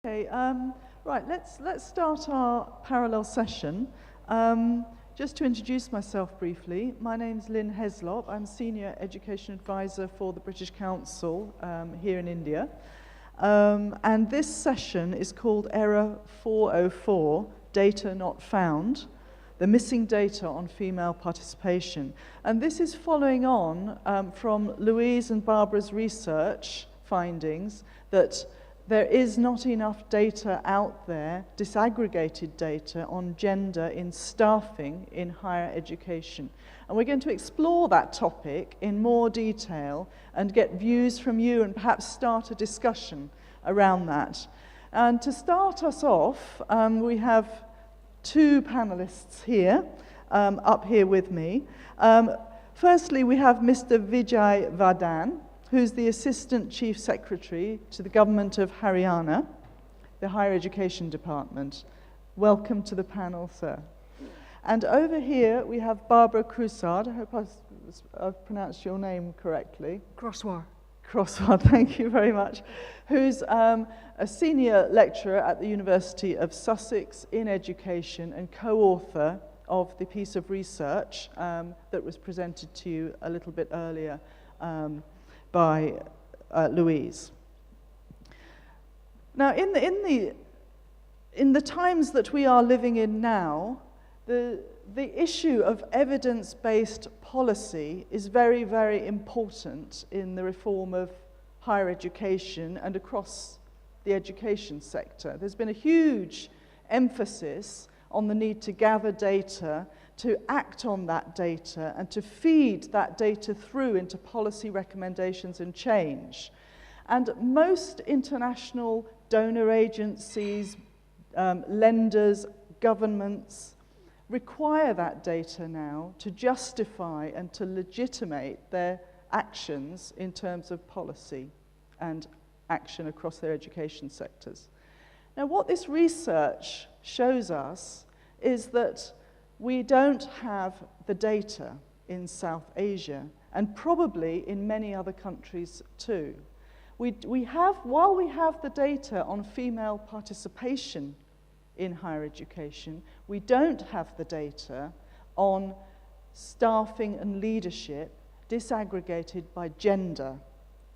Okay, right, let's start our parallel session. Just to introduce myself briefly, my name's Lynn Heslop. I'm Senior Education Advisor for the British Council here in India. And this session is called Error 404, Data Not Found, the missing data on female participation. And this is following on from Louise and Barbara's research findings that there is not enough data out there, disaggregated data on gender in staffing in higher education. And we're going to explore that topic in more detail and get views from you and perhaps start a discussion around that. And to start us off, we have two panelists here, up here with me. Firstly, we have Mr. Vijay Vardhan, who's the Assistant Chief Secretary to the Government of Haryana, the Higher Education Department. Welcome to the panel, sir. And over here we have Barbara Crusard. I hope I've pronounced your name correctly. Crosswar, thank you very much. Who's a senior lecturer at the University of Sussex in education and co-author of the piece of research that was presented to you a little bit earlier by Louise. Now, in the times that we are living in now, the issue of evidence-based policy is very, very important in the reform of higher education and across the education sector. There's been a huge emphasis on the need to gather data, to act on that data, and to feed that data through into policy recommendations and change. And most international donor agencies, lenders, governments require that data now to justify and to legitimate their actions in terms of policy and action across their education sectors. Now, what this research shows us is that we don't have the data in South Asia, and probably in many other countries too. While we have the data on female participation in higher education, we don't have the data on staffing and leadership disaggregated by gender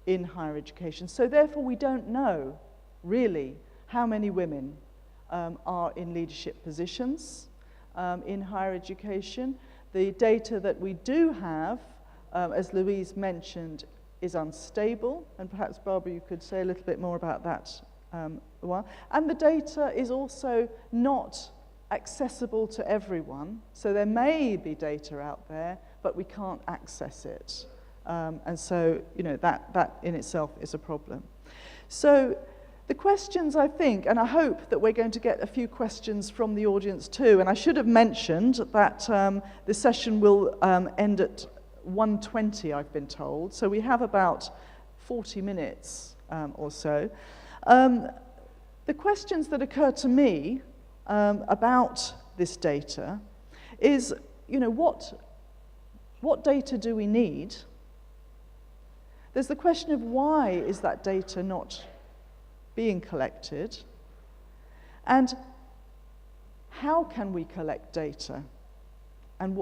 in higher education. So therefore we don't know really how many women are in leadership positions in higher education. The data that we do have, as Louise mentioned, is unstable, and perhaps Barbara you could say a little bit more about that a while. And the data is also not accessible to everyone, so there may be data out there, but we can't access it. And so, you know, that in itself is a problem. So the questions, I think, and I hope that we're going to get a few questions from the audience too, and I should have mentioned that the session will end at 1:20, I've been told, so we have about 40 minutes or so. The questions that occur to me about this data is, you know, what data do we need? There's the question of why is that data not being collected, and how can we collect data? And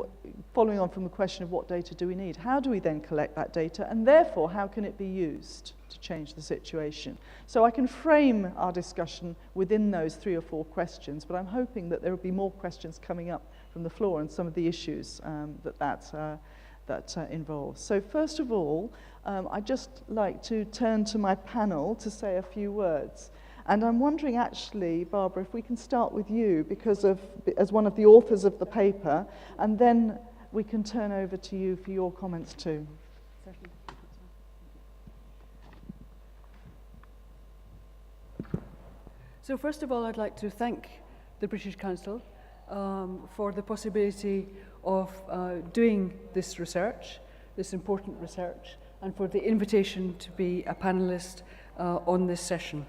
following on from the question of what data do we need, how do we then collect that data, and therefore how can it be used to change the situation? So I can frame our discussion within those 3 or 4 questions, but I'm hoping that there will be more questions coming up from the floor and some of the issues that involves. So first of all, I'd just like to turn to my panel to say a few words. And I'm wondering actually, Barbara, if we can start with you as one of the authors of the paper, and then we can turn over to you for your comments too. So first of all, I'd like to thank the British Council for the possibility of doing this research, this important research, and for the invitation to be a panelist on this session.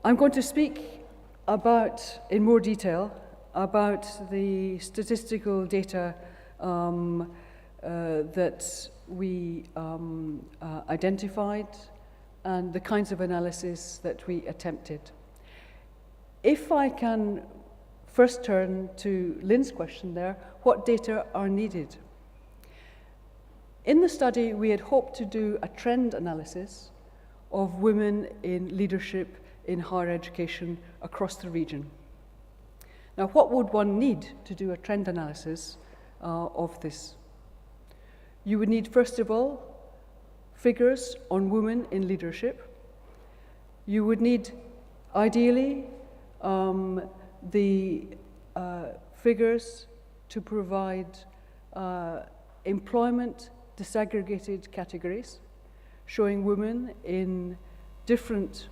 I'm going to speak in more detail about the statistical data that we identified and the kinds of analysis that we attempted. If I can first turn to Lynn's question there, what data are needed? In the study, we had hoped to do a trend analysis of women in leadership in higher education across the region. Now, what would one need to do a trend analysis of this? You would need, first of all, figures on women in leadership. You would need, ideally, the figures to provide employment disaggregated categories, showing women in different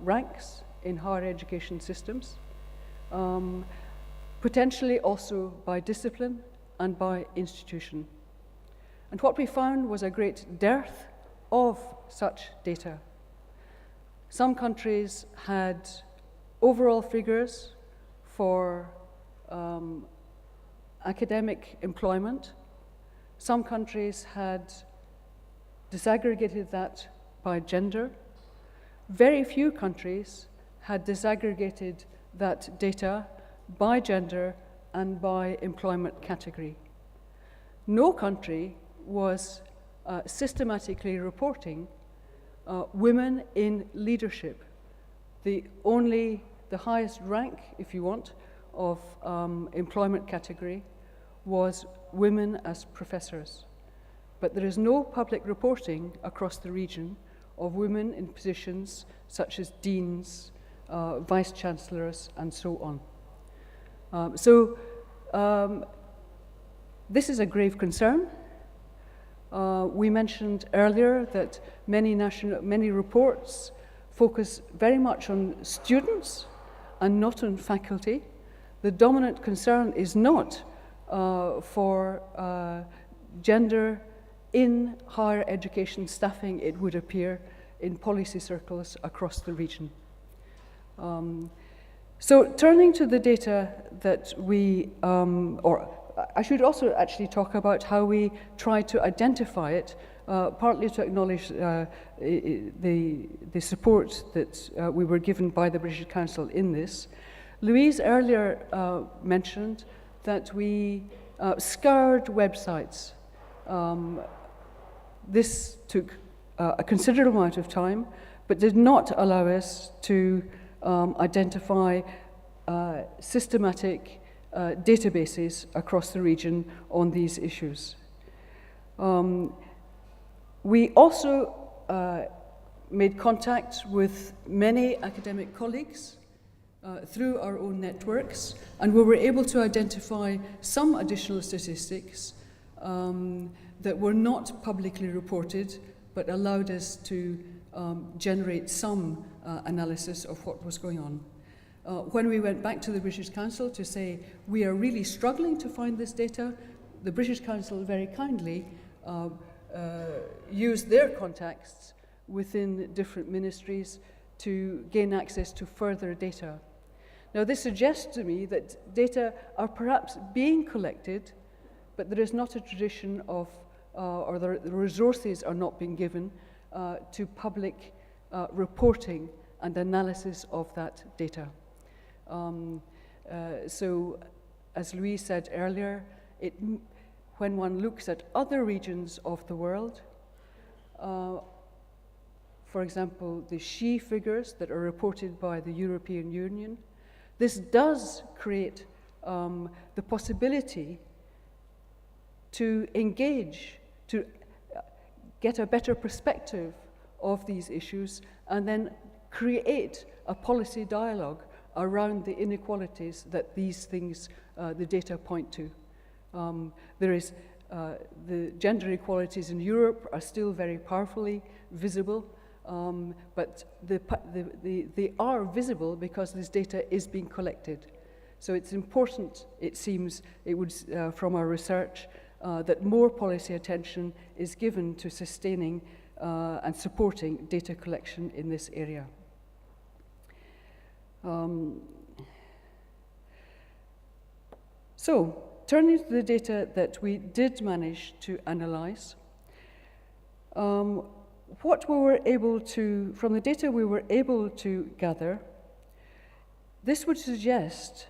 ranks in higher education systems, potentially also by discipline and by institution. And what we found was a great dearth of such data. Some countries had overall figures for academic employment. Some countries had disaggregated that by gender. Very few countries had disaggregated that data by gender and by employment category. No country was systematically reporting women in leadership. The highest rank, if you want, of employment category was women as professors. But there is no public reporting across the region of women in positions such as deans, vice chancellors, and so on. This is a grave concern. We mentioned earlier that many reports focus very much on students and not on faculty. The dominant concern is not for gender in higher education staffing, it would appear, in policy circles across the region. So turning to the data that we, or I should also actually talk about how we try to identify it, partly to acknowledge the support that we were given by the British Council in this. Louise earlier mentioned that we scoured websites. This took a considerable amount of time, but did not allow us to identify systematic databases across the region on these issues. We also made contact with many academic colleagues through our own networks, and we were able to identify some additional statistics that were not publicly reported, but allowed us to generate some analysis of what was going on. When we went back to the British Council to say, we are really struggling to find this data, the British Council very kindly used their contacts within different ministries to gain access to further data. Now, this suggests to me that data are perhaps being collected, but there is not a tradition of, or the resources are not being given to public reporting and analysis of that data. So, as Louise said earlier, when one looks at other regions of the world, for example, the SHE figures that are reported by the European Union, this does create the possibility to engage, to get a better perspective of these issues, and then create a policy dialogue around the inequalities that these things, the data point to. There is the gender inequalities in Europe are still very powerfully visible, but they are visible because this data is being collected. So it's important, it seems, from our research, that more policy attention is given to sustaining and supporting data collection in this area. So, turning to the data that we did manage to analyze, what we were able to, from the data we were able to gather, this would suggest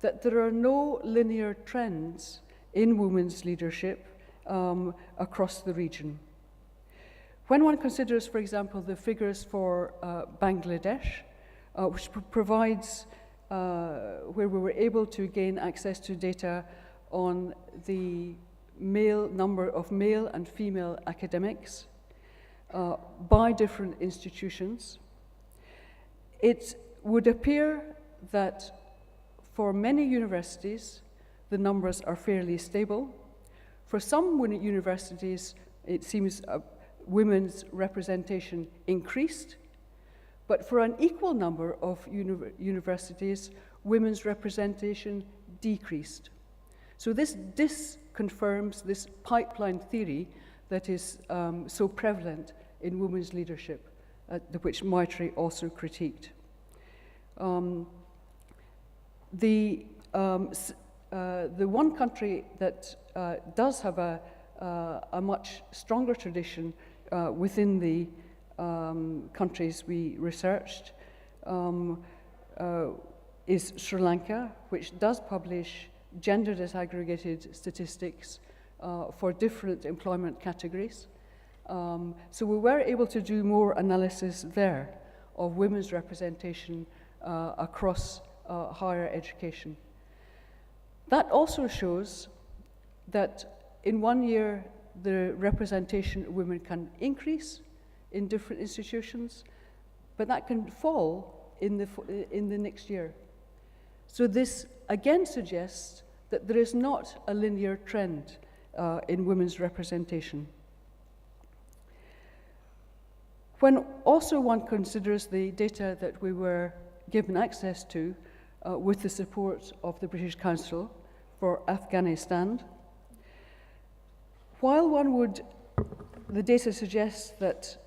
that there are no linear trends in women's leadership across the region. When one considers, for example, the figures for Bangladesh, which provides, where we were able to gain access to data on the number of male and female academics by different institutions, it would appear that for many universities, the numbers are fairly stable. For some universities, it seems women's representation increased, but for an equal number of universities, women's representation decreased. So this confirms this pipeline theory that is so prevalent in women's leadership, which Maitri also critiqued. The one country that does have a much stronger tradition within the countries we researched is Sri Lanka, which does publish gender disaggregated statistics for different employment categories. So we were able to do more analysis there of women's representation across higher education. That also shows that in 1 year, the representation of women can increase in different institutions, but that can fall in the next year. So this again suggests that there is not a linear trend in women's representation. When also one considers the data that we were given access to with the support of the British Council for Afghanistan, while the data suggests that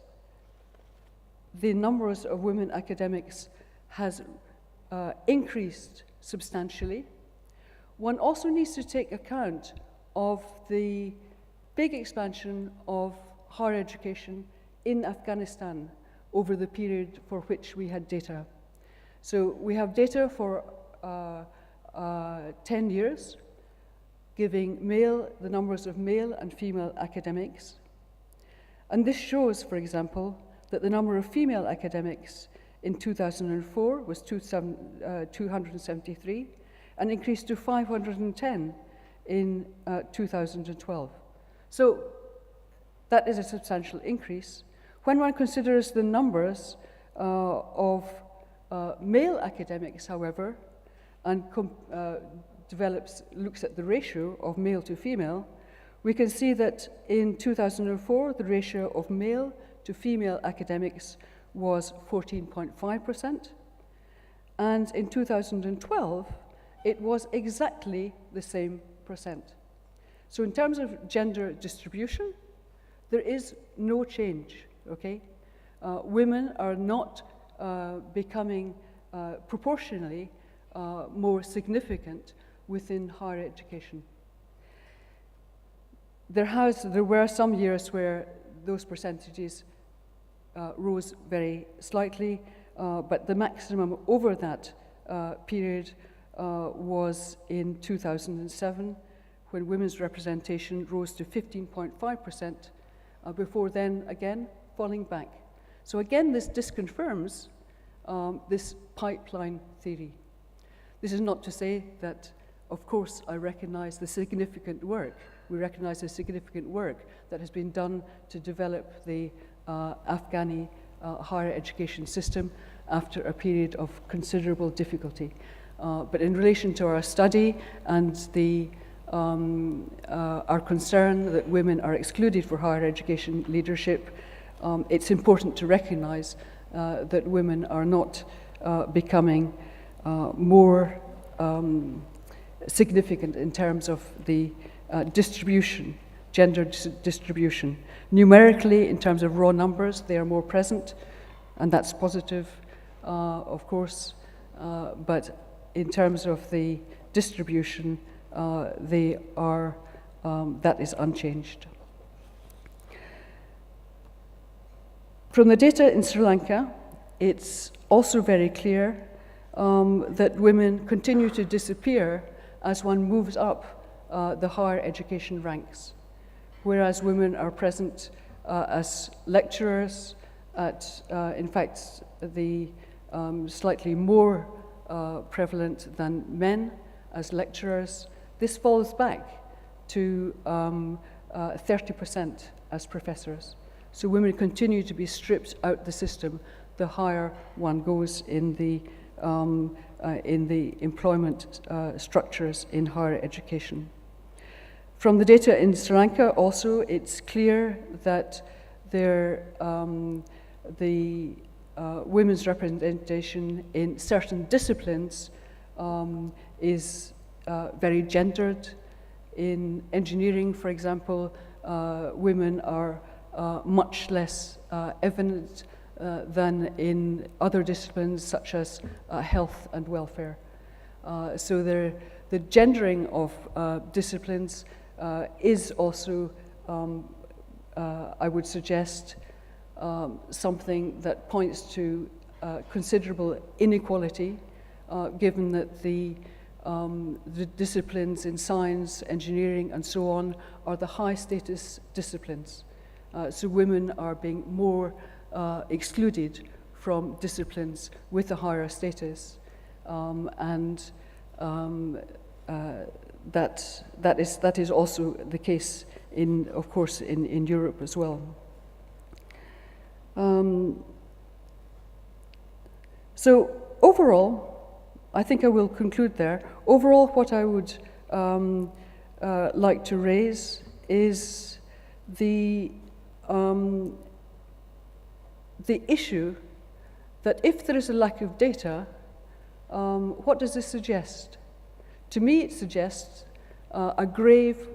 the numbers of women academics has increased substantially, one also needs to take account of the big expansion of higher education in Afghanistan over the period for which we had data. So we have data for 10 years, giving the numbers of male and female academics. And this shows, for example, that the number of female academics in 2004 was 273 and increased to 510 in 2012. So that is a substantial increase. When one considers the numbers of male academics, however, and looks at the ratio of male to female, we can see that in 2004, the ratio of male to female academics was 14.5%, and in 2012, it was exactly the same percent. So in terms of gender distribution, there is no change, okay? Women are not becoming proportionally more significant within higher education. There were some years where those percentages rose very slightly, but the maximum over that period was in 2007, when women's representation rose to 15.5%, before then again falling back. So again, this disconfirms this pipeline theory. This is not to say that, of course, I recognize the significant work. We recognize the significant work that has been done to develop the Afghani higher education system after a period of considerable difficulty. But in relation to our study and our concern that women are excluded for higher education leadership, it's important to recognize that women are not becoming more significant in terms of the distribution, gender distribution. Numerically, in terms of raw numbers, they are more present, and that's positive, of course, but in terms of the distribution, they are, that is unchanged. From the data in Sri Lanka, it's also very clear that women continue to disappear as one moves up the higher education ranks, whereas women are present as lecturers at, in fact, the slightly more prevalent than men as lecturers. This falls back to 30% as professors. So women continue to be stripped out the system the higher one goes in the employment structures in higher education. From the data in Sri Lanka also, it's clear that the women's representation in certain disciplines is very gendered. In engineering, for example, women are much less evident than in other disciplines such as health and welfare. So the gendering of disciplines is also, I would suggest, something that points to considerable inequality, given that the disciplines in science, engineering, and so on are the high-status disciplines. So women are being more excluded from disciplines with a higher status, that is also the case of course, in Europe as well. So overall, I think I will conclude there. Overall, what I would like to raise is the issue that if there is a lack of data, what does this suggest? To me, it suggests a grave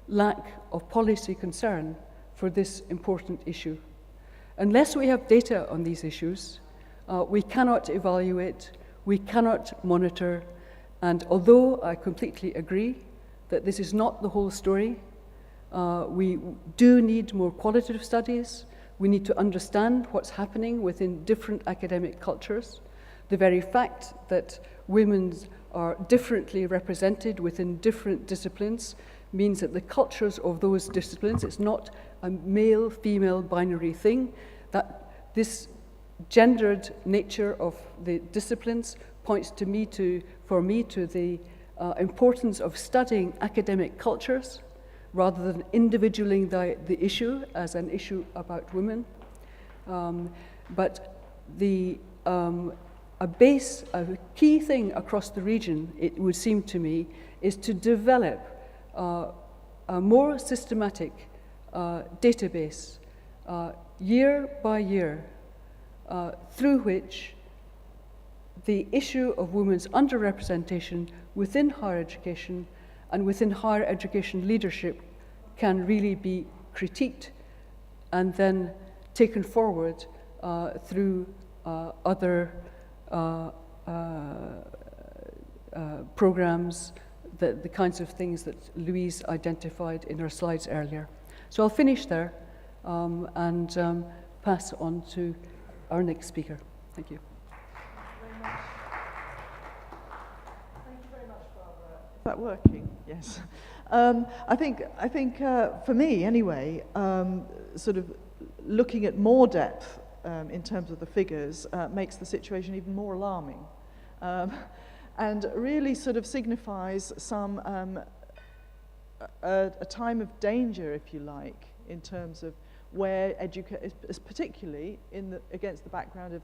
lack of policy concern for this important issue. Unless we have data on these issues, we cannot evaluate, we cannot monitor, and although I completely agree that this is not the whole story, we do need more qualitative studies. We need to understand what's happening within different academic cultures. The very fact that women are differently represented within different disciplines means that the cultures of those disciplines, it's not a male-female binary thing, that this gendered nature of the disciplines points for me to the importance of studying academic cultures rather than individualing the issue as an issue about women. But a key thing across the region, it would seem to me, is to develop a more systematic database year by year through which the issue of women's underrepresentation within higher education and within higher education leadership can really be critiqued and then taken forward through other programs, the kinds of things that Louise identified in her slides earlier. So I'll finish there and pass on to our next speaker. Thank you. Thank you very much, Barbara. Is that working? Yes. I think for me, anyway, sort of looking at more depth in terms of the figures makes the situation even more alarming, and really sort of signifies some a time of danger, if you like, in terms of where particularly against the background of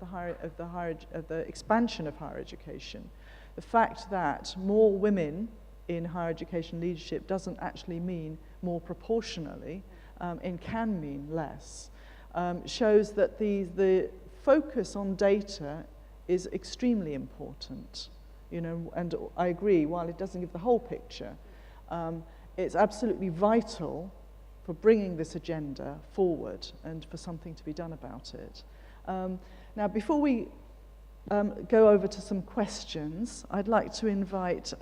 the expansion of higher education, the fact that more women in higher education leadership doesn't actually mean more proportionally, and can mean less, shows that the focus on data is extremely important. You know, and I agree, while it doesn't give the whole picture, it's absolutely vital for bringing this agenda forward and for something to be done about it. Now, before we go over to some questions, I'd like to invite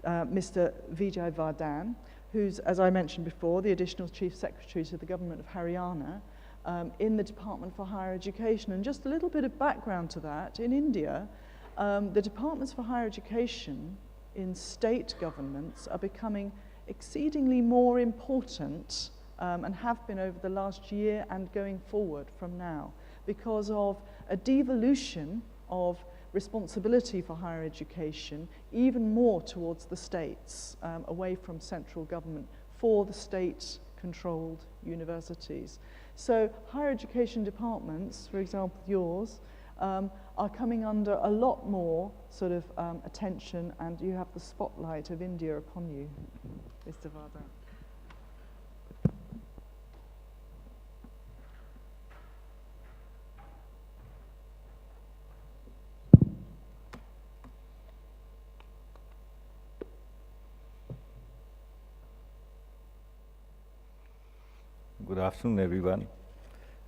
Mr. Vijay Vardhan, who's, as I mentioned before, the Additional Chief Secretary to the Government of Haryana, in the Department for Higher Education. And just a little bit of background to that, in India, the departments for higher education in state governments are becoming exceedingly more important and have been over the last year and going forward from now, because of a devolution of responsibility for higher education even more towards the states, away from central government, for the state-controlled universities. So higher education departments, for example yours, are coming under a lot more sort of attention, and you have the spotlight of India upon you, Mr. Vardhan. Good afternoon, everyone.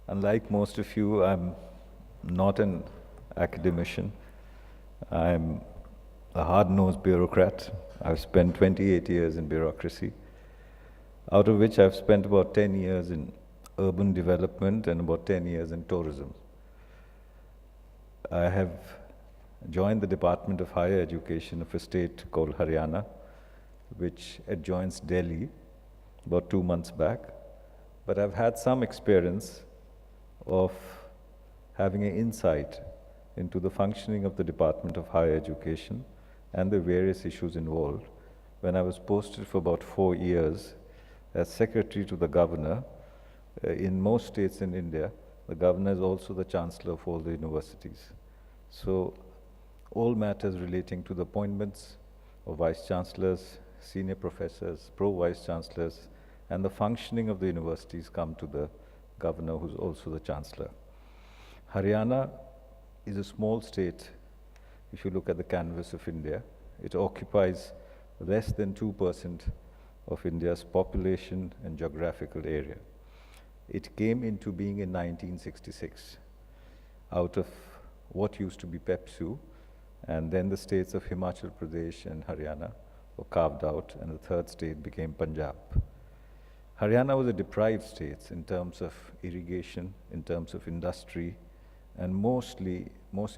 Unlike most of you, I'm not an academician. I'm a hard-nosed bureaucrat. I've spent 28 years in bureaucracy, out of which I've spent about 10 years in urban development and about 10 years in tourism. I have joined the Department of Higher Education of a state called Haryana, which adjoins Delhi, about 2 months back. But I've had some experience of having an insight into the functioning of the Department of Higher Education and the various issues involved when I was posted for about 4 years as secretary to the governor. In most states in India, the governor is also the chancellor of all the universities. So all matters relating to the appointments of vice chancellors, senior professors, pro-vice chancellors, and the functioning of the universities come to the governor, who's also the chancellor. Haryana is a small state. If you look at the canvas of India, it occupies less than 2% of India's population and geographical area. It came into being in 1966 out of what used to be PEPSU, and then the states of Himachal Pradesh and Haryana were carved out, and the third state became Punjab. Haryana was a deprived state in terms of irrigation, in terms of industry, and most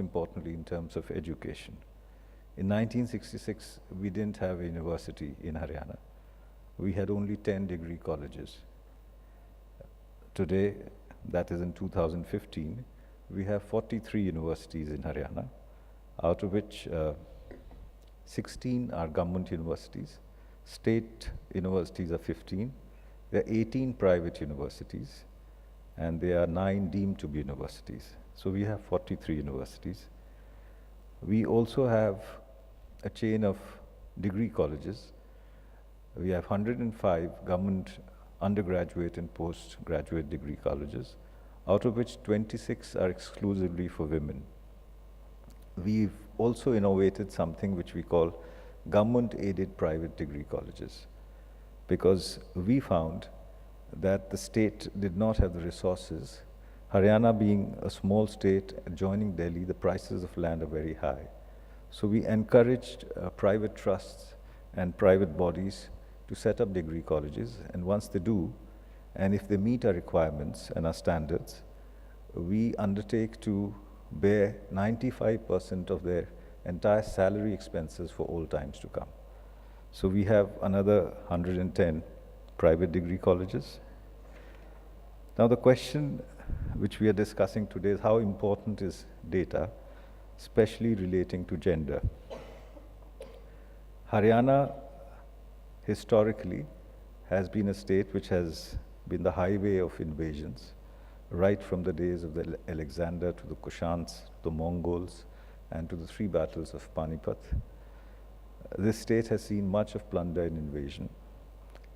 importantly, in terms of education. In 1966, we didn't have a university in Haryana. We had only 10 degree colleges. Today, that is in 2015, we have 43 universities in Haryana, out of which 16 are government universities. State universities are 15. There are 18 private universities, and there are 9 deemed to be universities. So we have 43 universities. We also have a chain of degree colleges. We have 105 government undergraduate and postgraduate degree colleges, out of which 26 are exclusively for women. We've also innovated something which we call government-aided private degree colleges, because we found that the state did not have the resources. Haryana being a small state adjoining Delhi, the prices of land are very high. So we encouraged private trusts and private bodies to set up degree colleges, and once they do, and if they meet our requirements and our standards, we undertake to bear 95% of their entire salary expenses for all times to come. So we have another 110 private degree colleges. Now the question which we are discussing today is how important is data, especially relating to gender. Haryana historically has been a state which has been the highway of invasions, right from the days of the Alexander to the Kushans, the Mongols, and to the 3 battles of Panipat. This state has seen much of plunder and invasion,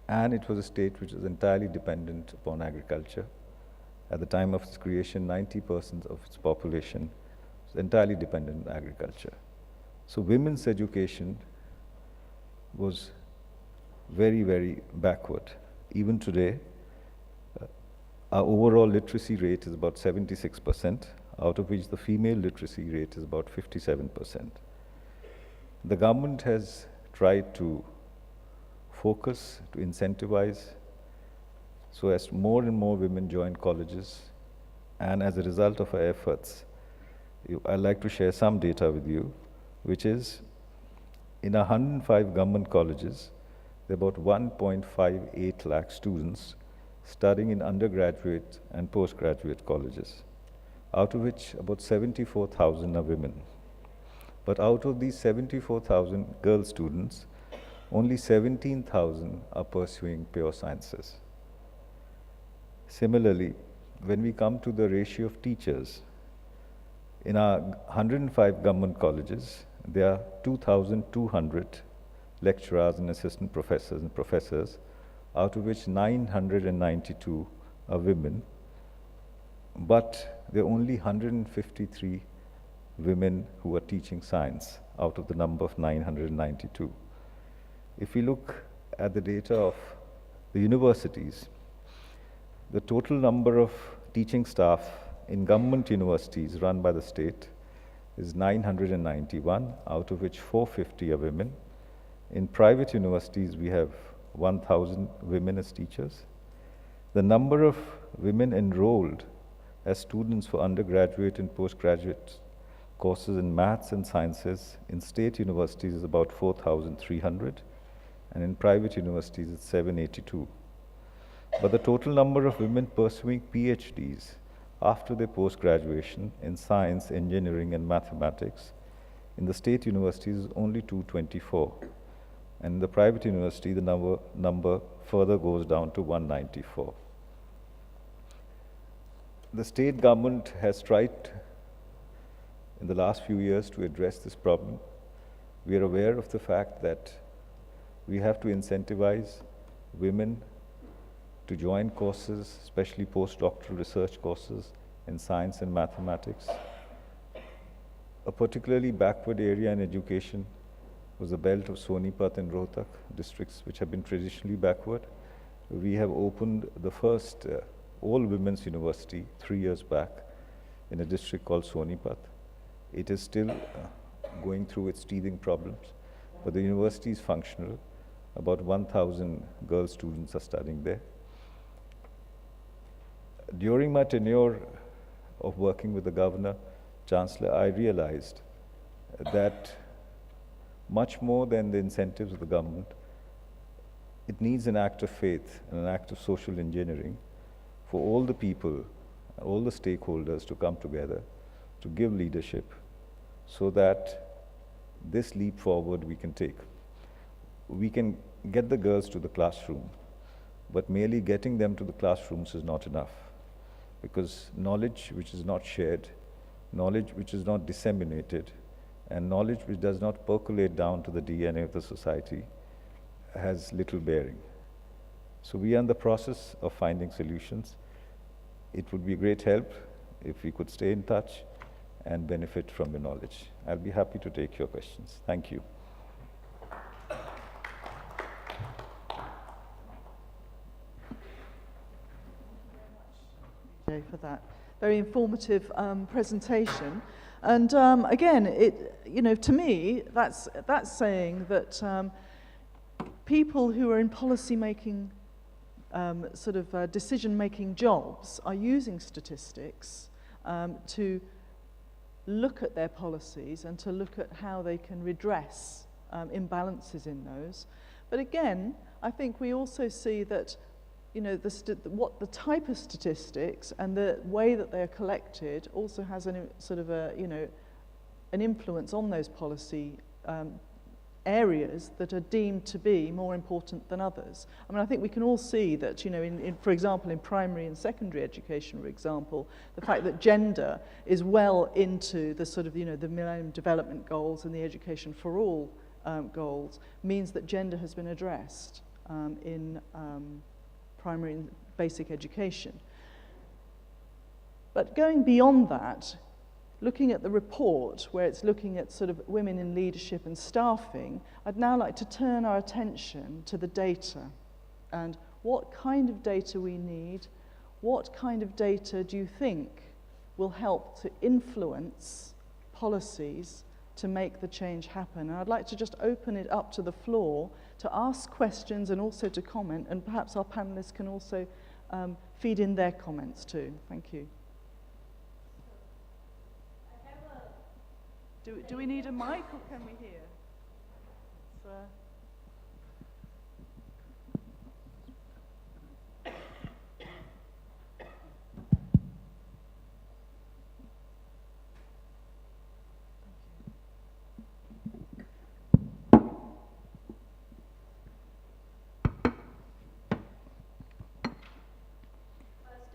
and it was a state which was entirely dependent upon agriculture. At the time of its creation, 90% of its population was entirely dependent on agriculture. So women's education was very, very backward. Even today, our overall literacy rate is about 76%, out of which the female literacy rate is about 57%. The government has tried to focus, to incentivize So as more and more women join colleges, and as a result of our efforts, I'd like to share some data with you, which is in 105 government colleges, there are about 1.58 lakh students studying in undergraduate and postgraduate colleges, out of which about 74,000 are women. But out of these 74,000 girl students, only 17,000 are pursuing pure sciences. Similarly, when we come to the ratio of teachers, in our 105 government colleges, there are 2,200 lecturers and assistant professors, out of which 992 are women, but there are only 153 women who are teaching science out of the number of 992. If we look at the data of the universities, the total number of teaching staff in government universities run by the state is 991, out of which 450 are women. In private universities, we have 1,000 women as teachers. The number of women enrolled as students for undergraduate and postgraduate courses in maths and sciences in state universities is about 4,300, and in private universities it's 782. But the total number of women pursuing PhDs after their post-graduation in science, engineering, and mathematics in the state universities is only 224. And in the private university, the number further goes down to 194. The state government has tried in the last few years to address this problem. We are aware of the fact that we have to incentivize women to join courses, especially postdoctoral research courses in science and mathematics. A particularly backward area in education was the belt of Sonipat and Rohtak districts, which have been traditionally backward. We have opened the first all-women's university 3 years back in a district called Sonipat. It is still going through its teething problems, but the university is functional. About 1,000 girl students are studying there. During my tenure of working with the governor, chancellor, I realized that much more than the incentives of the government, it needs an act of faith and an act of social engineering for all the people, all the stakeholders to come together, to give leadership, so that this leap forward we can take. We can get the girls to the classroom, but merely getting them to the classrooms is not enough, because knowledge which is not shared, knowledge which is not disseminated, and knowledge which does not percolate down to the DNA of the society has little bearing. So we are in the process of finding solutions. It would be a great help if we could stay in touch and benefit from your knowledge. I'll be happy to take your questions. Thank you. For that very informative presentation, and again, to me, that's saying that people who are in policy-making, decision-making jobs are using statistics to look at their policies and to look at how they can redress imbalances in those. But again, I think we also see that what the type of statistics and the way that they are collected also has an influence on those policy areas that are deemed to be more important than others. I mean, I think we can all see that, for example, in primary and secondary education, for example, the fact that gender is well into the the Millennium Development Goals and the Education for All goals means that gender has been addressed in primary and basic education. But going beyond that, looking at the report where it's looking at women in leadership and staffing, I'd now like to turn our attention to the data and what kind of data we need, what kind of data do you think will help to influence policies to make the change happen. And I'd like to just open it up to the floor to ask questions and also to comment, and perhaps our panelists can also feed in their comments too. Thank you. Do we need a mic or can we hear?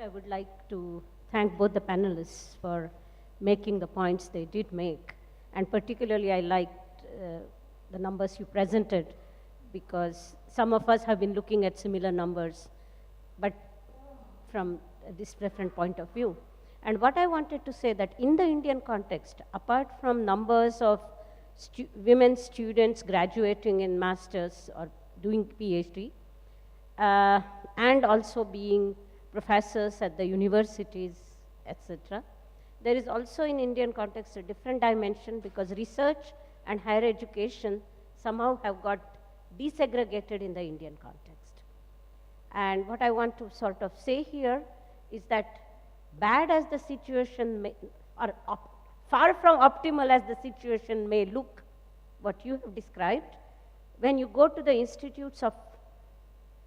I would like to thank both the panelists for making the points they did make. And particularly, I liked the numbers you presented, because some of us have been looking at similar numbers, but from this different point of view. And what I wanted to say that in the Indian context, apart from numbers of women students graduating in masters or doing PhD, and also being professors at the universities, etc. There is also in Indian context a different dimension, because research and higher education somehow have got desegregated in the Indian context. And what I want to sort of say here is that bad as the situation may, or far from optimal as the situation may look, what you have described, when you go to the institutes of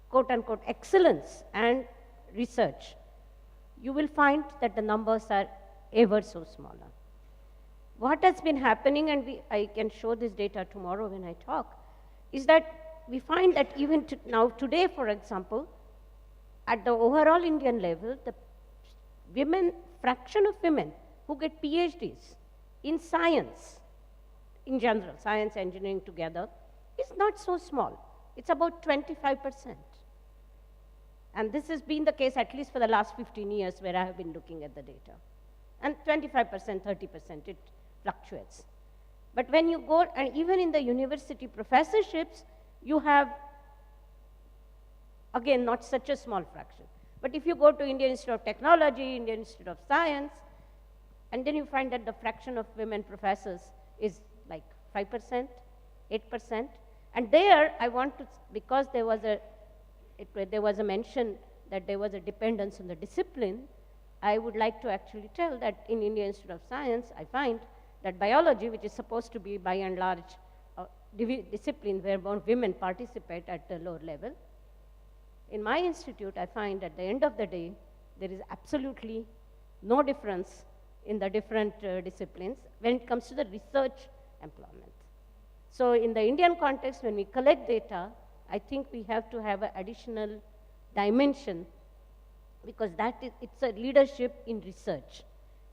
quote-unquote excellence and research, you will find that the numbers are ever so smaller. What has been happening, and I can show this data tomorrow when I talk, is that we find that even now, today, for example, at the overall Indian level, the fraction of women who get PhDs in science, in general, science, engineering together, is not so small. It's about 25%. And this has been the case at least for the last 15 years where I have been looking at the data. And 25%, 30%, it fluctuates. But when you go, and even in the university professorships, you have, again, not such a small fraction. But if you go to Indian Institute of Technology, Indian Institute of Science, and then you find that the fraction of women professors is like 5%, 8%. And there, I want to, because there was a mention that there was a dependence on the discipline, I would like to actually tell that in Indian Institute of Science, I find that biology, which is supposed to be by and large discipline where more women participate at the lower level, in my institute, I find at the end of the day, there is absolutely no difference in the different disciplines when it comes to the research employment. So in the Indian context, when we collect data, I think we have to have an additional dimension, because it's a leadership in research.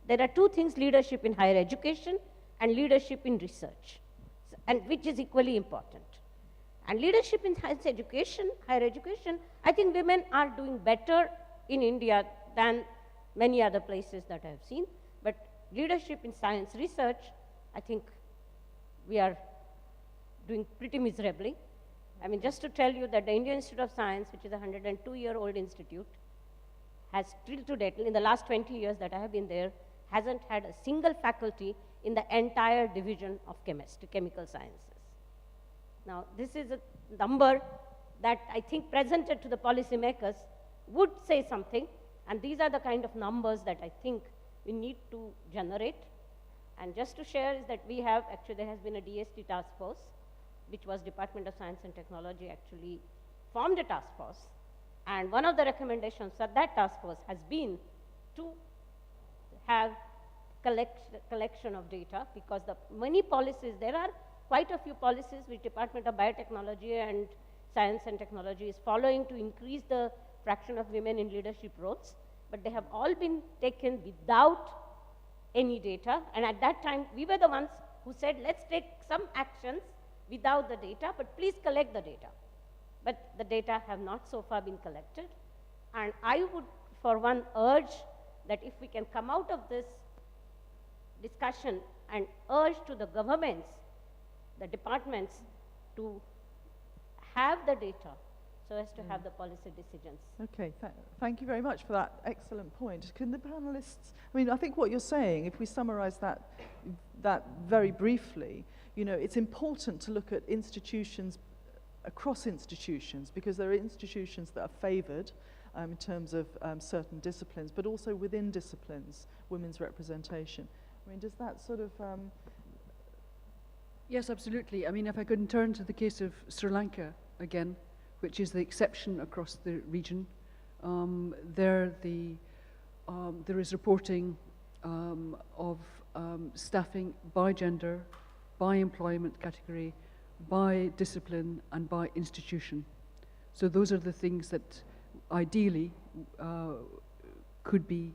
There are two things: leadership in higher education and leadership in research, and which is equally important. And leadership in higher education, I think women are doing better in India than many other places that I have seen. But leadership in science research, I think we are doing pretty miserably. I mean, just to tell you that the Indian Institute of Science, which is a 102-year-old institute, has till to date, in the last 20 years that I have been there, hasn't had a single faculty in the entire division of chemical sciences. Now, this is a number that I think presented to the policymakers would say something, and these are the kind of numbers that I think we need to generate. And just to share is that we have, actually there has been a DST task force, which was Department of Science and Technology actually formed a task force. And one of the recommendations of that task force has been to have collection of data, because the many policies, there are quite a few policies which Department of Biotechnology and Science and Technology is following to increase the fraction of women in leadership roles, but they have all been taken without any data. And at that time, we were the ones who said, let's take some actions without the data, but please collect the data. But the data have not so far been collected. And I would, for one, urge that if we can come out of this discussion and urge to the governments, the departments, to have the data so as to have the policy decisions. Okay, thank you very much for that excellent point. Can the panelists, I mean, I think what you're saying, if we summarize that very briefly, you know, it's important to look at institutions, across institutions, because there are institutions that are favored in terms of certain disciplines, but also within disciplines, women's representation. I mean, does that sort of... Yes, absolutely. I mean, if I could turn to the case of Sri Lanka again, which is the exception across the region, there is reporting of staffing by gender, by employment category, by discipline, and by institution. So those are the things that ideally could be,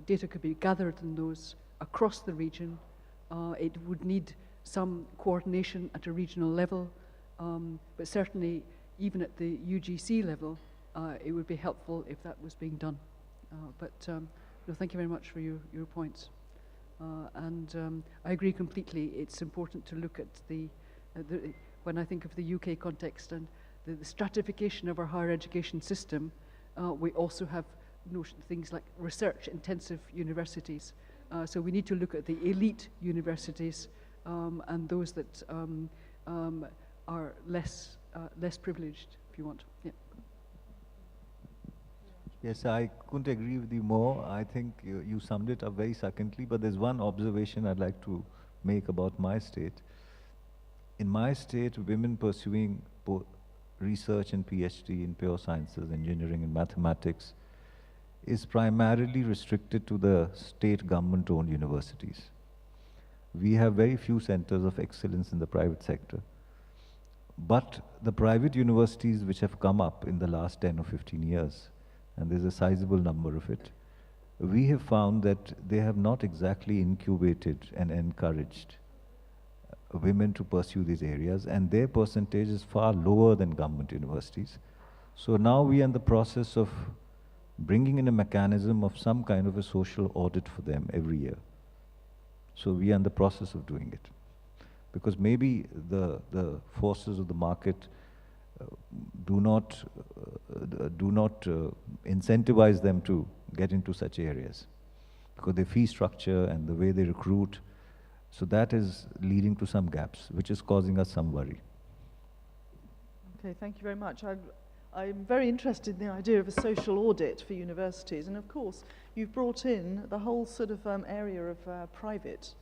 data could be gathered in those across the region. It would need some coordination at a regional level, but certainly even at the UGC level, it would be helpful if that was being done. No, thank you very much for your points. I agree completely. It's important to look at when I think of the UK context and the stratification of our higher education system, we also have things like research-intensive universities. So we need to look at the elite universities and those that are less privileged, if you want. Yeah. Yes, I couldn't agree with you more. I think you summed it up very succinctly, but there's one observation I'd like to make about my state. In my state, women pursuing both research and PhD in pure sciences, engineering and mathematics is primarily restricted to the state government-owned universities. We have very few centers of excellence in the private sector. But the private universities which have come up in the last 10 or 15 years, and there's a sizable number of it, we have found that they have not exactly incubated and encouraged women to pursue these areas, and their percentage is far lower than government universities. So now we are in the process of bringing in a mechanism of some kind of a social audit for them every year. So we are in the process of doing it. Because maybe the forces of the market do not incentivize them to get into such areas, because their fee structure and the way they recruit, so that is leading to some gaps, which is causing us some worry. Okay, thank you very much. I'm very interested in the idea of a social audit for universities, and of course you've brought in the whole sort of area of private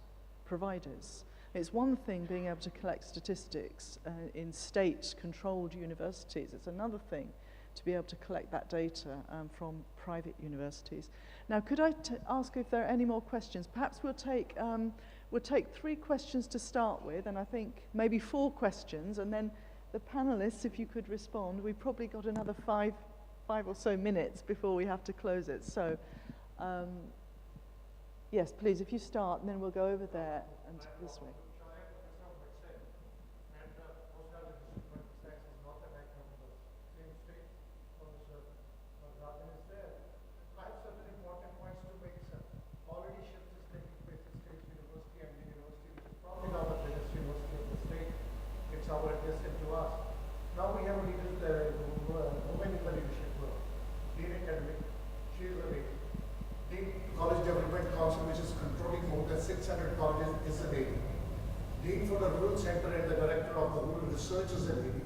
providers. It's one thing being able to collect statistics in state-controlled universities. It's another thing to be able to collect that data from private universities. Now, could I ask if there are any more questions? Perhaps we'll take 3 questions to start with, and I think maybe 4 questions, and then the panelists, if you could respond. We've probably got another 5 or so minutes before we have to close it. So, yes, please, if you start, and then we'll go over there and this way. Research is a lady.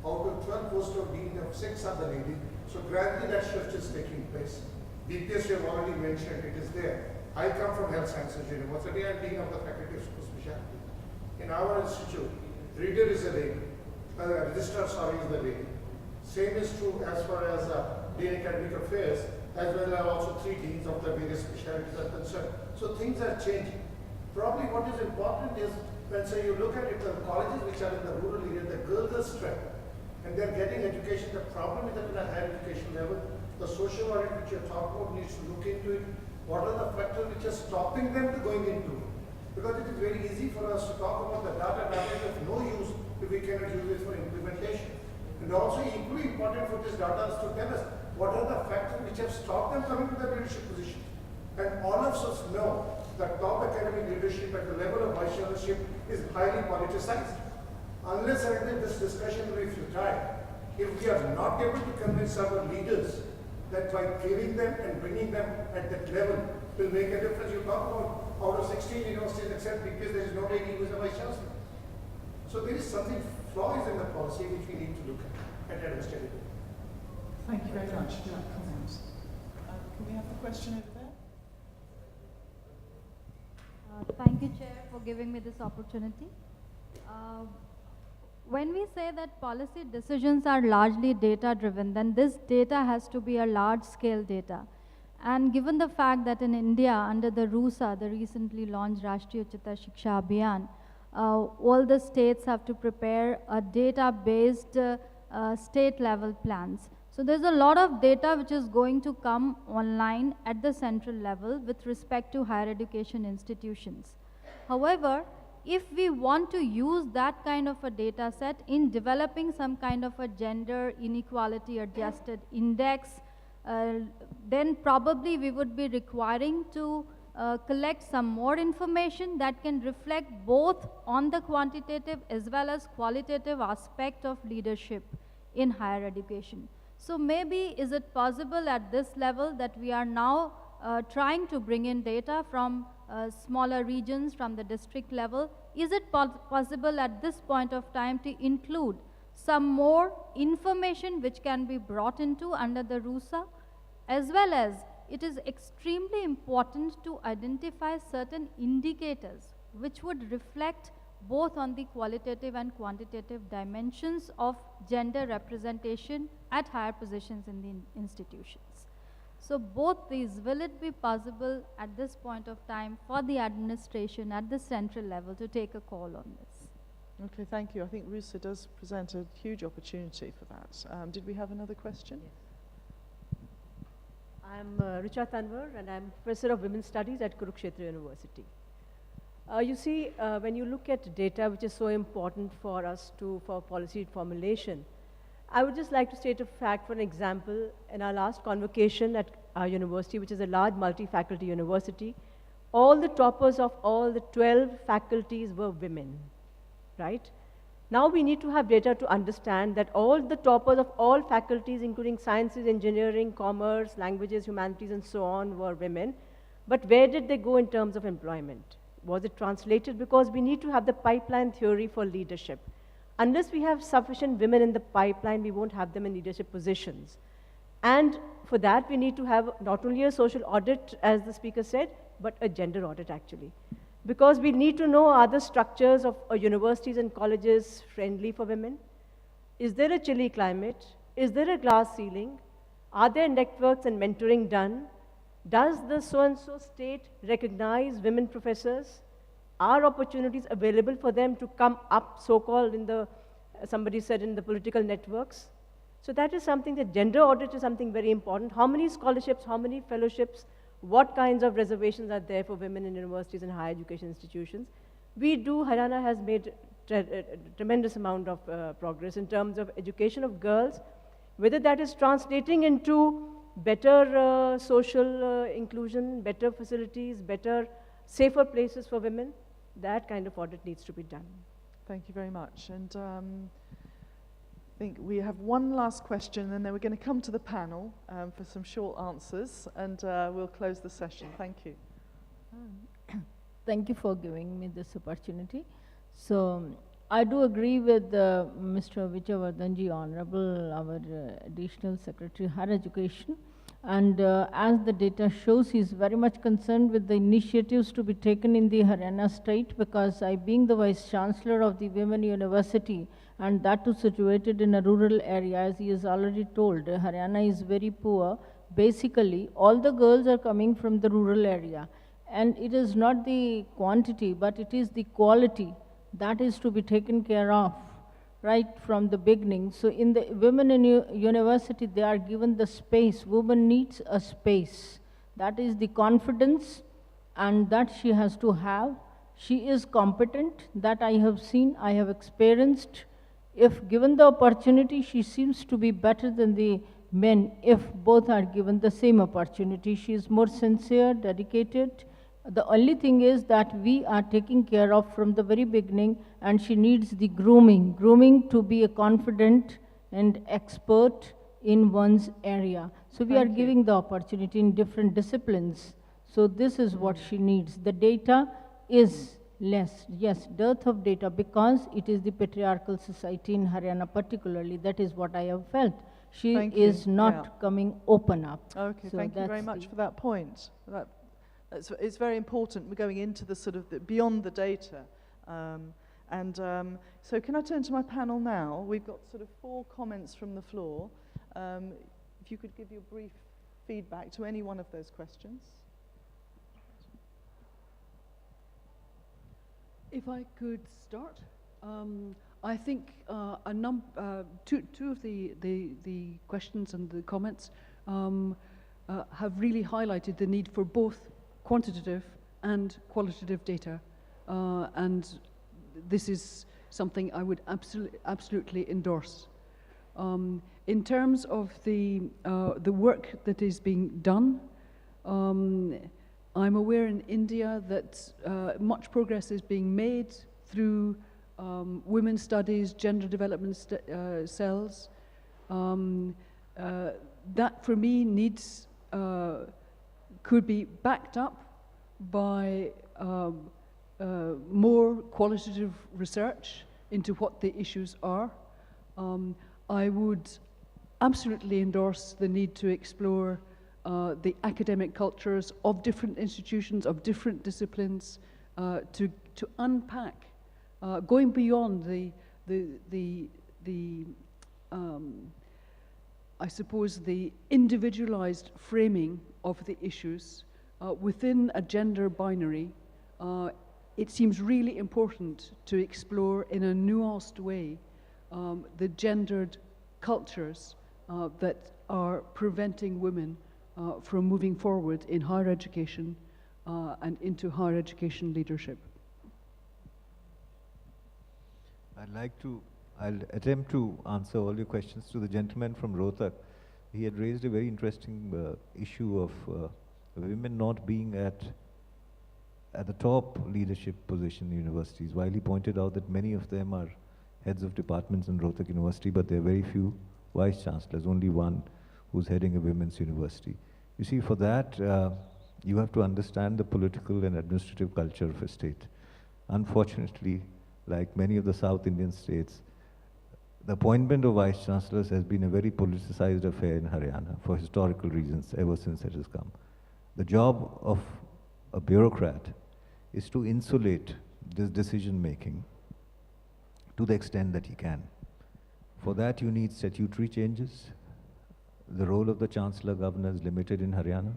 Out of 12 posts of dean, 6 are the ladies. So gradually that shift is taking place. DPS you have already mentioned, it is there. I come from Health Sciences University and Dean of the Faculty of Super Specialty. In our institute, reader is a lady, registrar is the lady. Same is true as far as Dean Academic Affairs, as well as also 3 deans of the various specialties are concerned. So things are changing. Probably what is important is, when say you look at it, the colleges which are in the rural area, the girls are strapped and they are getting education. The problem is that in a higher education level, the social audit which you are talking about needs to look into it. What are the factors which are stopping them to going into it? Because it is very easy for us to talk about the data is of no use if we cannot use it for implementation. And also equally important for this data is to tell us what are the factors which have stopped them coming to the leadership position. And all of us know that top academic leadership at the level of vice chancellorship is highly politicized. Unless and until this discussion will be futile, if we are not able to convince our leaders that by giving them and bringing them at that level will make a difference. You talk about out of 16 universities except because there is no lady who is a vice chancellor. So there is something flaws in the policy which we need to look at administrative. Thank you very much for that comment. Can we have the question over there? Thank you, Chair, for giving me this opportunity. When we say that policy decisions are largely data-driven, then this data has to be a large-scale data. And given the fact that in India, under the RUSA, the recently launched Rashtriya Uchitta Shiksha Abhiyan, all the states have to prepare a data-based state-level plans. So there's a lot of data which is going to come online at the central level with respect to higher education institutions. However, if we want to use that kind of a data set in developing some kind of a gender inequality adjusted index, then probably we would be requiring to collect some more information that can reflect both on the quantitative as well as qualitative aspect of leadership in higher education. So maybe is it possible at this level that we are now trying to bring in data from smaller regions from the district level? Is it possible at this point of time to include some more information which can be brought into under the RUSA, as well as it is extremely important to identify certain indicators which would reflect both on the qualitative and quantitative dimensions of gender representation at higher positions in the institutions. So both these, will it be possible at this point of time for the administration at the central level to take a call on this? Okay, thank you. I think RUSA does present a huge opportunity for that. Did we have another question? Yes. I'm Richa Tanwar, and I'm Professor of Women's Studies at Kurukshetra University. You see, when you look at data, which is so important for us for policy formulation, I would just like to state a fact. For an example, in our last convocation at our university, which is a large multi-faculty university, all the toppers of all the 12 faculties were women, right? Now we need to have data to understand that all the toppers of all faculties, including sciences, engineering, commerce, languages, humanities, and so on, were women. But where did they go in terms of employment? Was it translated? Because we need to have the pipeline theory for leadership. Unless we have sufficient women in the pipeline, we won't have them in leadership positions. And for that, we need to have not only a social audit, as the speaker said, but a gender audit, actually. Because we need to know, are the structures of universities and colleges friendly for women? Is there a chilly climate? Is there a glass ceiling? Are there networks and mentoring done? Does the so-and-so state recognize women professors? Are opportunities available for them to come up, so-called in the, somebody said, in the political networks? So that is something, the gender audit is something very important. How many scholarships, how many fellowships, what kinds of reservations are there for women in universities and higher education institutions? Haryana has made a tremendous amount of progress in terms of education of girls, whether that is translating into better social inclusion, better facilities, better, safer places for women. That kind of audit needs to be done. Thank you very much. And I think we have one last question, and then we're going to come to the panel for some short answers, and we'll close the session. Thank you. Thank you for giving me this opportunity. So I do agree with Mr. Vijaywardhanji, Honorable, our Additional Secretary Higher Education. And as the data shows, he is very much concerned with the initiatives to be taken in the Haryana state, because I, being the Vice Chancellor of the Women University, and that too situated in a rural area, as he has already told, Haryana is very poor. Basically, all the girls are coming from the rural area. And it is not the quantity, but it is the quality that is to be taken care of right from the beginning. So in the women in university, they are given the space. Woman needs a space. That is the confidence, and that she has to have. She is competent. That I have seen, I have experienced. If given the opportunity, she seems to be better than the men if both are given the same opportunity. She is more sincere, dedicated. The only thing is that we are taking care of from the very beginning, and she needs the grooming to be a confident and expert in one's area. So we are giving the opportunity in different disciplines. So this is what she needs. The data is less. Yes, dearth of data, because it is the patriarchal society in Haryana particularly. That is what I have felt. She Thank you. is not Yeah. coming open up. Okay, So thank you very that's much the- for that point. It's very important. We're going into the sort of beyond the data. So can I turn to my panel now? We've got sort of 4 comments from the floor. If you could give your brief feedback to any one of those questions. If I could start, I think two of the questions and the comments have really highlighted the need for both quantitative and qualitative data, and this is something I would absolutely endorse. In terms of the work that is being done, I'm aware in India that much progress is being made through women's studies, gender development cells. That for me needs, could be backed up by more qualitative research into what the issues are. I would absolutely endorse the need to explore the academic cultures of different institutions, of different disciplines, to unpack, going beyond I suppose, the individualized framing of the issues within a gender binary. It seems really important to explore in a nuanced way the gendered cultures that are preventing women from moving forward in higher education and into higher education leadership. I'll attempt to answer all your questions. To the gentleman from Rohtak, he had raised a very interesting issue of women not being at the top leadership position in universities, while he pointed out that many of them are heads of departments in Rohtak University, but there are very few vice chancellors, only one who's heading a women's university. You see, for that, you have to understand the political and administrative culture of a state. Unfortunately, like many of the South Indian states, the appointment of vice chancellors has been a very politicized affair in Haryana for historical reasons ever since it has come. The job of a bureaucrat is to insulate this decision making to the extent that he can. For that you need statutory changes. The role of the Chancellor Governor is limited in Haryana.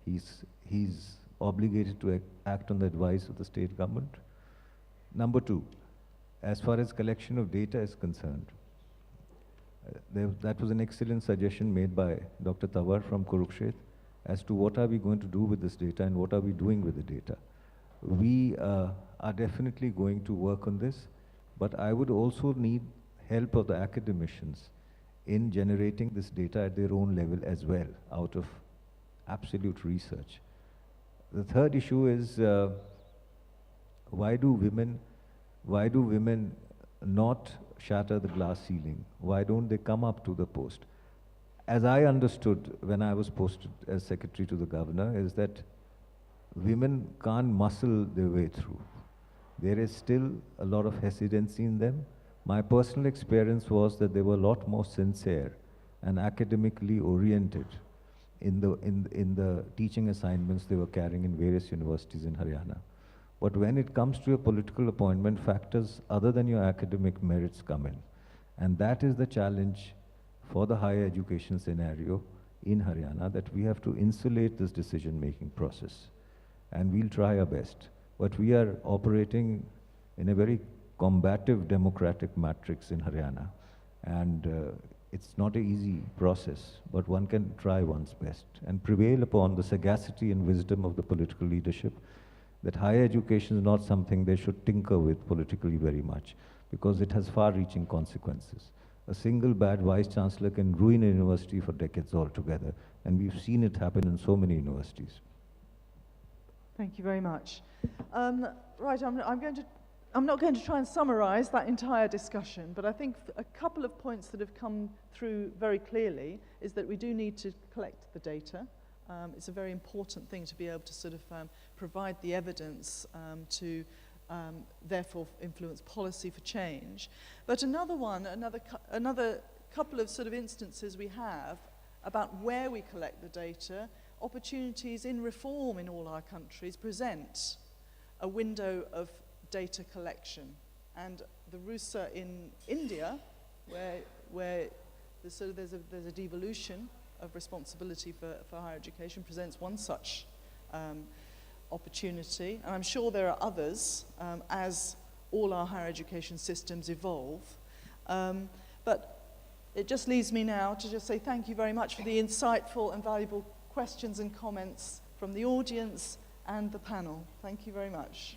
He's obligated to act on the advice of the state government. Number 2, as far as collection of data is concerned, that was an excellent suggestion made by Dr. Tawar from Kurukshetra as to what are we going to do with this data and what are we doing with the data. We are definitely going to work on this, but I would also need help of the academicians in generating this data at their own level as well, out of absolute research. The third issue is why do women not shatter the glass ceiling? Why don't they come up to the post? As I understood when I was posted as secretary to the governor, is that women can't muscle their way through. There is still a lot of hesitancy in them. My personal experience was that they were a lot more sincere and academically oriented in the teaching assignments they were carrying in various universities in Haryana. But when it comes to a political appointment, factors other than your academic merits come in. And that is the challenge for the higher education scenario in Haryana, that we have to insulate this decision-making process. And we'll try our best. But we are operating in a very combative democratic matrix in Haryana. And it's not an easy process, but one can try one's best and prevail upon the sagacity and wisdom of the political leadership that higher education is not something they should tinker with politically very much, because it has far-reaching consequences. A single bad vice-chancellor can ruin a university for decades altogether, and we've seen it happen in so many universities. Thank you very much. Right, I'm not going to try and summarize that entire discussion, but I think a couple of points that have come through very clearly is that we do need to collect the data. It's a very important thing to be able to sort of provide the evidence to therefore influence policy for change. But another couple of sort of instances we have about where we collect the data, opportunities in reform in all our countries present a window of data collection. And the RUSA in India, where there's a devolution of responsibility for higher education, presents one such opportunity. And I'm sure there are others as all our higher education systems evolve. But it just leaves me now to just say thank you very much for the insightful and valuable questions and comments from the audience and the panel. Thank you very much.